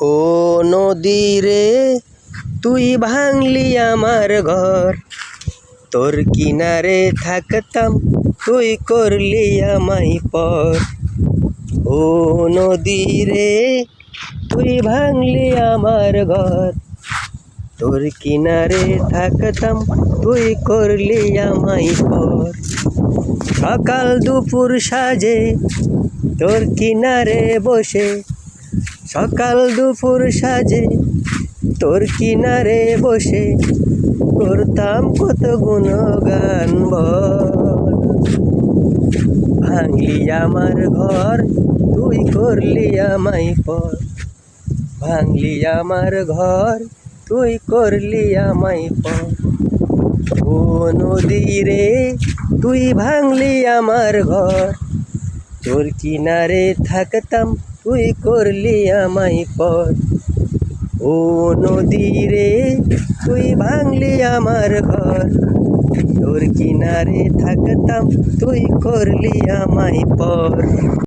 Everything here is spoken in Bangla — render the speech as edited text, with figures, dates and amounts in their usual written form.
ও নদী রে তুই ভাঙলি আমার ঘর, তোর কিনারে থাকতাম তুই করলি আমায় পর। ও নদী রে তুই ভাঙলি আমার ঘর, তোর কিনারে থাকতাম তুই করলি আমায় পর। সকাল দুপুর সাজে তোর কিনারে বসে, সকাল দুপুর সাজে তোর কিনারে বসে করতাম কত গুণগান বল। ভাঙলি আমার ঘর তুই করলি আমায় পর, ভাঙলি আমার ঘর তুই করলি আমায় পর। ও নদী রে তুই ভাঙলি আমার ঘর, তোর কিনারে থাকতাম তুই করলি আমায় পর। ও নদী রে তুই ভাঙলি আমার ঘর, তোর কিনারে থাকতাম তুই করলি আমায় পর।